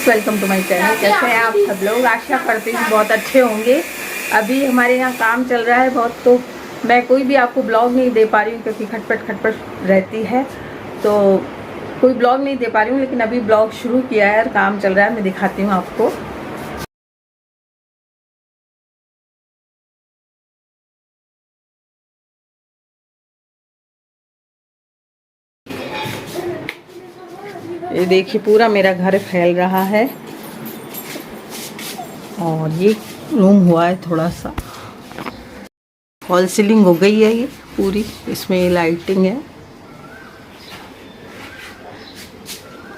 Friends, welcome to my channel. कैसे हैं आप सब लोग? आशा करती हूँ बहुत अच्छे होंगे। अभी हमारे यहाँ काम चल रहा है बहुत, तो मैं कोई भी आपको ब्लॉग नहीं दे पा रही हूँ क्योंकि खटपट रहती है, तो कोई ब्लॉग नहीं दे पा रही हूँ। लेकिन अभी ब्लॉग शुरू किया है और काम चल रहा है, मैं दिखाती हूँ आपको। ये देखिए, पूरा मेरा घर फैल रहा है और ये रूम हुआ है थोड़ा सा। फॉल सीलिंग हो गई है ये पूरी, इसमें लाइटिंग है।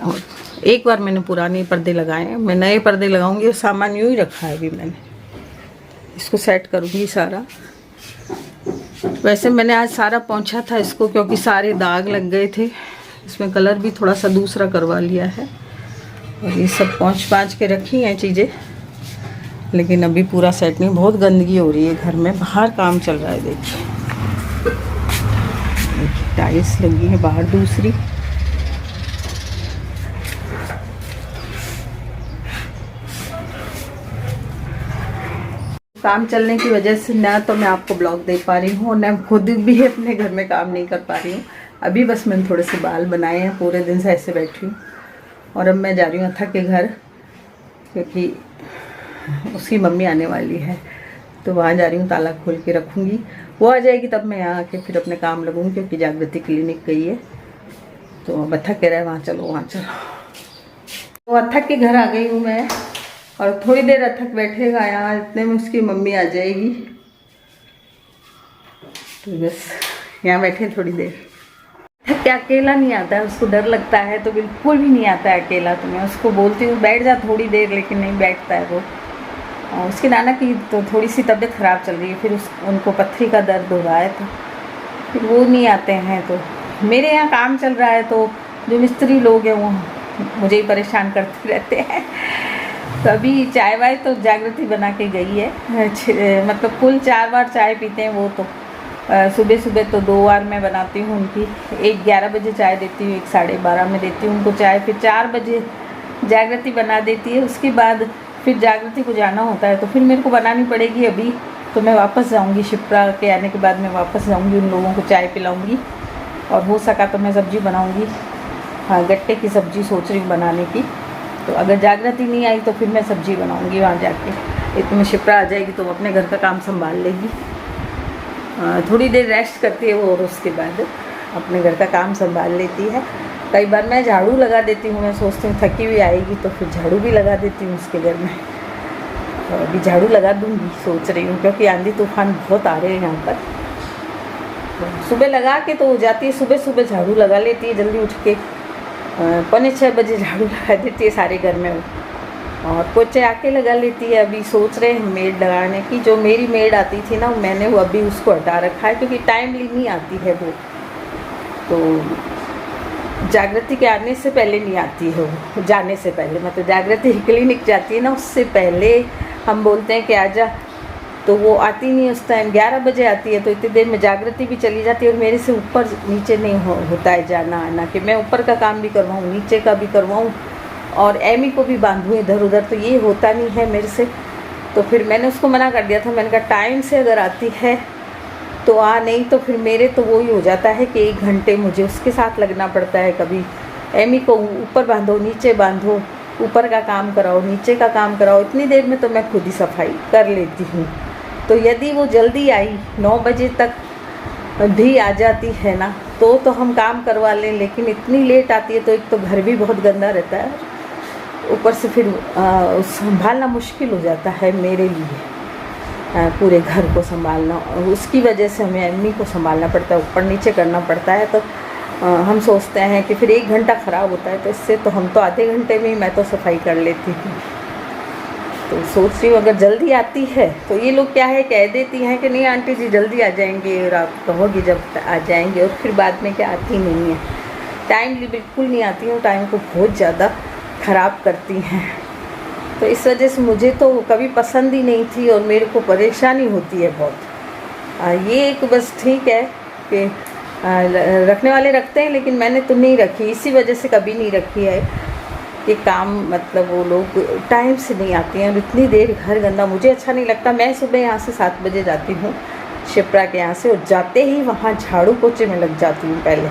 और एक बार मैंने पुराने पर्दे लगाए हैं, मैं नए पर्दे लगाऊंगी। सामान यूँ ही रखा है, अभी मैंने इसको सेट करूंगी सारा। वैसे मैंने आज सारा पोंछा था इसको, क्योंकि सारे दाग लग गए थे। इसमें कलर भी थोड़ा सा दूसरा करवा लिया है और ये सब पोंछ के रखी हैं चीज़ें, लेकिन अभी पूरा सेट नहीं। बहुत गंदगी हो रही है घर में, बाहर काम चल रहा है। देखिए टाइल्स लगी है बाहर दूसरी। काम चलने की वजह से ना तो मैं आपको ब्लॉग दे पा रही हूँ, ना खुद भी अपने घर में काम नहीं कर पा रही हूँ। अभी बस मैंने थोड़े से बाल बनाए हैं, पूरे दिन से ऐसे बैठी हूँ। और अब मैं जा रही हूँ अथक के घर, क्योंकि उसकी मम्मी आने वाली है, तो वहाँ जा रही हूँ। ताला खोल के रखूँगी, वो आ जाएगी तब मैं यहाँ आके फिर अपने काम लगूँगी, क्योंकि जागृति क्लिनिक गई है। तो अब अथक कह रहा है वहाँ चलो, वहाँ चलो। तो अथक के घर आ गई हूँ मैं, और थोड़ी देर अथक बैठेगा यहाँ, इतने में उसकी मम्मी आ जाएगी। तो बस यहाँ बैठे थोड़ी देर। अथक अकेला नहीं आता है, उसको डर लगता है, तो बिल्कुल भी नहीं आता है अकेला। तो मैं उसको बोलती हूँ बैठ जा थोड़ी देर, लेकिन नहीं बैठता है वो। उसकी नाना की तो थोड़ी सी तबीयत ख़राब चल रही है, फिर उनको पथरी का दर्द हो रहा है, तो फिर वो नहीं आते हैं। तो मेरे यहाँ काम चल रहा है, तो जो मिस्त्री लोग हैं वो मुझे ही परेशान करते रहते हैं। तो अभी चाय वाय तो जागृति बना के गई है, मतलब कुल 4 बार चाय पीते हैं वो। तो सुबह सुबह तो 2 बार मैं बनाती हूँ उनकी। एक 11 बजे चाय देती हूँ, एक 12:30 में देती हूँ उनको चाय। फिर 4 बजे जागृति बना देती है। उसके बाद फिर जागृति को जाना होता है, तो फिर मेरे को बनानी पड़ेगी अभी। तो मैं वापस जाऊँगी, शिप्रा के आने के बाद मैं वापस जाऊँगी, उन लोगों को चाय पिलाऊँगी। और हो सका तो मैं सब्ज़ी बनाऊँगी। हाँ, गट्टे की सब्ज़ी सोच रही हूँ बनाने की। तो अगर जागृति नहीं आई तो फिर मैं सब्ज़ी बनाऊँगी वहाँ जाके। इतने में शिप्रा आ जाएगी तो वो अपने घर का काम संभाल लेगी। थोड़ी देर रेस्ट करती है वो, और उसके बाद अपने घर का काम संभाल लेती है। कई बार मैं झाड़ू लगा देती हूँ, मैं सोचती हूँ थकी हुई आएगी तो फिर झाड़ू भी लगा देती हूँ उसके घर में। तो अभी झाड़ू लगा दूँगी सोच रही हूँ, क्योंकि आंधी तूफान बहुत आ रहे हैं यहाँ पर। तो सुबह लगा के तो हो जाती है, सुबह सुबह झाड़ू लगा लेती है, जल्दी उठ के 5:45 बजे झाड़ू लगा देती है सारे घर में। और पोछे आके लगा लेती है। अभी सोच रहे हैं मेड लगाने की। जो मेरी मेड आती थी ना, मैंने वो अभी उसको हटा रखा है, क्योंकि टाइमली नहीं आती है वो। तो जागृति के आने से पहले नहीं आती है वो, जाने से पहले। मतलब जागृति क्लिनिक जाती है ना, उससे पहले हम बोलते हैं कि आजा, तो वो आती नहीं उस टाइम। 11 बजे आती है, तो इतनी देर में जागृति भी चली जाती है। और मेरे से ऊपर नीचे नहीं होता है जाना आना, कि मैं ऊपर का काम भी करवाऊँ, नीचे का भी करवाऊँ, और एमी को भी बांधूँ इधर उधर, तो ये होता नहीं है मेरे से। तो फिर मैंने उसको मना कर दिया था। मैंने कहा टाइम से अगर आती है तो आ, नहीं तो फिर मेरे तो वो ही हो जाता है कि 1 घंटे मुझे उसके साथ लगना पड़ता है। कभी एमी को ऊपर बांधो, नीचे बांधो, ऊपर का काम कराओ, नीचे का काम कराओ। इतनी देर में तो मैं खुद ही सफाई कर लेती हूँ। तो यदि वो जल्दी आई, 9 बजे तक भी आ जाती है ना, तो हम काम करवा लें। लेकिन इतनी लेट आती है तो एक तो घर भी बहुत गंदा रहता है, ऊपर से फिर संभालना मुश्किल हो जाता है मेरे लिए, पूरे घर को संभालना। और उसकी वजह से हमें अम्मी को संभालना पड़ता है, ऊपर नीचे करना पड़ता है। तो हम सोचते हैं कि फिर 1 घंटा ख़राब होता है, तो इससे तो हम तो आधे घंटे में ही मैं तो सफाई कर लेती हूँ। तो सोच रही हूँ अगर जल्दी आती है तो ये लोग क्या है, कह देती हैं कि नहीं आंटी जी जल्दी आ जाएंगे, और आप कहोगी जब आ जाएंगे, और फिर बाद में क्या आती नहीं है। टाइमली बिल्कुल नहीं आती हूँ, टाइम को बहुत ज़्यादा ख़राब करती हैं। तो इस वजह से मुझे तो कभी पसंद ही नहीं थी, और मेरे को परेशानी होती है बहुत। ये एक बस ठीक है कि रखने वाले रखते हैं, लेकिन मैंने तो नहीं रखी, इसी वजह से कभी नहीं रखी है। ये काम मतलब वो लोग टाइम से नहीं आते हैं और इतनी देर घर गंदा, मुझे अच्छा नहीं लगता। मैं सुबह यहाँ से 7 बजे जाती हूँ शिप्रा के यहाँ से, और जाते ही वहाँ झाड़ू पोछे में लग जाती हूँ। पहले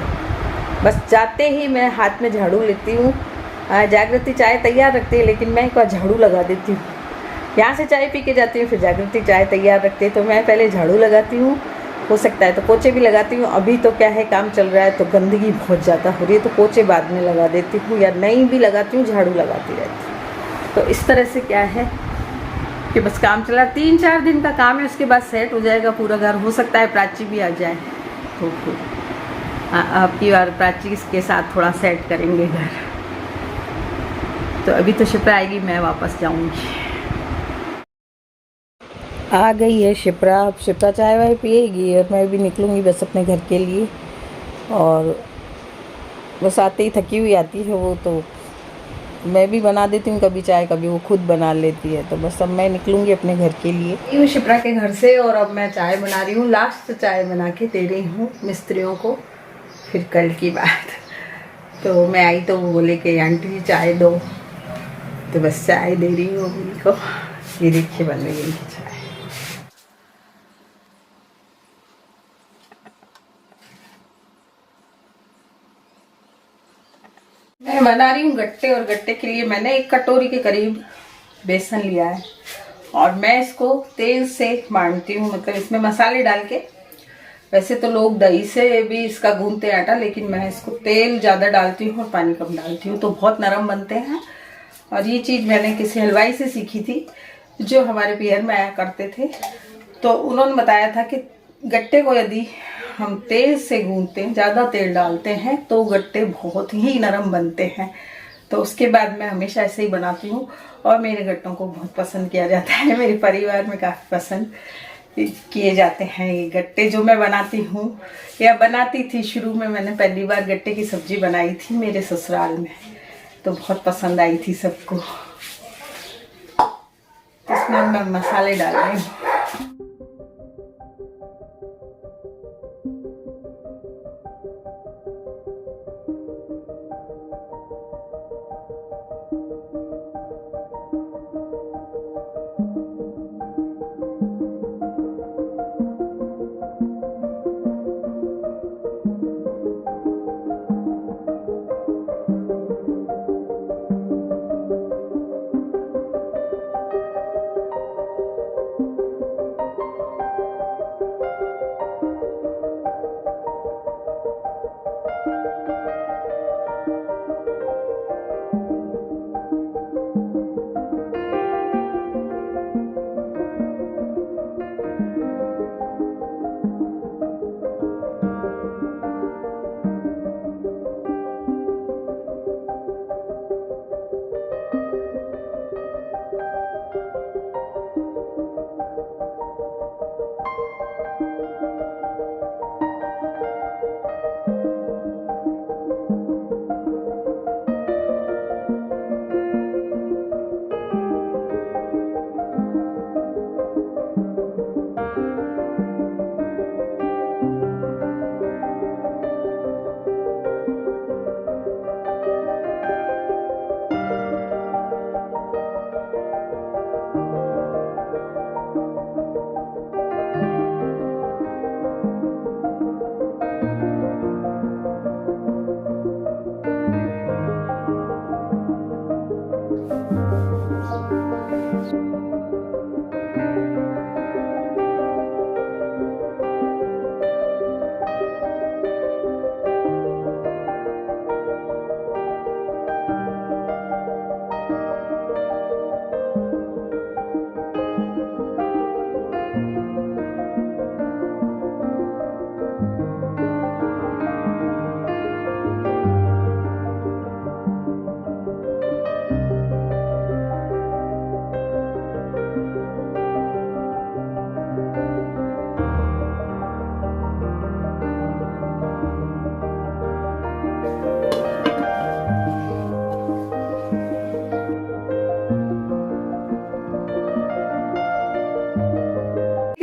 बस जाते ही मैं हाथ में झाड़ू लेती हूँ। जागृति चाय तैयार रखती है, लेकिन मैं एक बार झाड़ू लगा देती हूँ। यहाँ से चाय पी के जाती हूँ, फिर जागृति चाय तैयार रखती है, तो मैं पहले झाड़ू लगाती हूँ। हो सकता है तो पोछे भी लगाती हूँ। अभी तो क्या है, काम चल रहा है तो गंदगी बहुत ज़्यादा हो रही है, तो पोछे बाद में लगा देती हूँ, या नहीं भी लगाती हूँ, झाड़ू लगाती रहती हूँ। तो इस तरह से क्या है कि बस काम चला, 3-4 दिन का काम है, उसके बाद सेट हो जाएगा पूरा घर। हो सकता है प्राची भी आ जाए, तो फिर आपकी बार प्राची के साथ थोड़ा सेट करेंगे घर। तो अभी तो शिप्रा आएगी, मैं वापस जाऊंगी। आ गई है शिप्रा। अब शिप्रा चाय वाय पिएगी और मैं भी निकलूँगी बस अपने घर के लिए। और बस आते ही थकी हुई आती है वो, तो मैं भी बना देती हूँ कभी चाय, कभी वो खुद बना लेती है। तो बस अब मैं निकलूँगी अपने घर के लिए। ये शिप्रा के घर से, और अब मैं चाय बना रही हूँ। लास्ट चाय बना के दे रही हूँ मिस्त्रियों को, फिर कल की बात। तो मैं आई तो वो बोले कि आंटी जी चाय दो, तो बस चाय दे रही हूँ उनको। ये देखिए बन रही है इनकी चाय। मैं बना रही हूँ गट्टे, और गट्टे के लिए मैंने 1 कटोरी के करीब बेसन लिया है, और मैं इसको तेल से बांधती हूँ, मतलब इसमें मसाले डाल के। वैसे तो लोग दही से भी इसका गूंथते हैं आटा, लेकिन मैं इसको तेल ज़्यादा डालती हूँ और पानी कम डालती हूँ, तो बहुत नरम बनते हैं। और ये चीज़ मैंने किसी हलवाई से सीखी थी, जो हमारे पियर में आया करते थे। तो उन्होंने बताया था कि गट्टे को यदि हम तेल से गूंथते हैं, ज़्यादा तेल डालते हैं, तो गट्टे बहुत ही नरम बनते हैं। तो उसके बाद मैं हमेशा ऐसे ही बनाती हूँ, और मेरे गट्टों को बहुत पसंद किया जाता है। मेरे परिवार में काफ़ी पसंद किए जाते हैं ये गट्टे जो मैं बनाती हूँ, या बनाती थी। शुरू में मैंने पहली बार गट्टे की सब्जी बनाई थी मेरे ससुराल में, तो बहुत पसंद आई थी सबको। इसमें मैं मसाले डाल रही हूँ।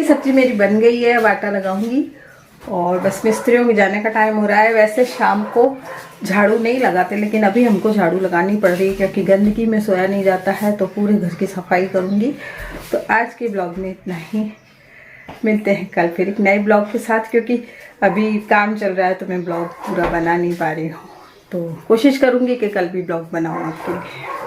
सब्जी मेरी बन गई है, अब आटा लगाऊंगी और बस मिस्त्रियों के जाने का टाइम हो रहा है। वैसे शाम को झाड़ू नहीं लगाते, लेकिन अभी हमको झाड़ू लगानी पड़ रही है क्योंकि गंदगी में सोया नहीं जाता है, तो पूरे घर की सफाई करूँगी। तो आज के ब्लॉग में इतना ही, मिलते हैं कल फिर एक नए ब्लॉग के साथ, क्योंकि अभी काम चल रहा है तो मैं ब्लॉग पूरा बना नहीं पा रही हूँ। तो कोशिश करूँगी कि कल भी ब्लॉग बनाऊँ आपके लिए।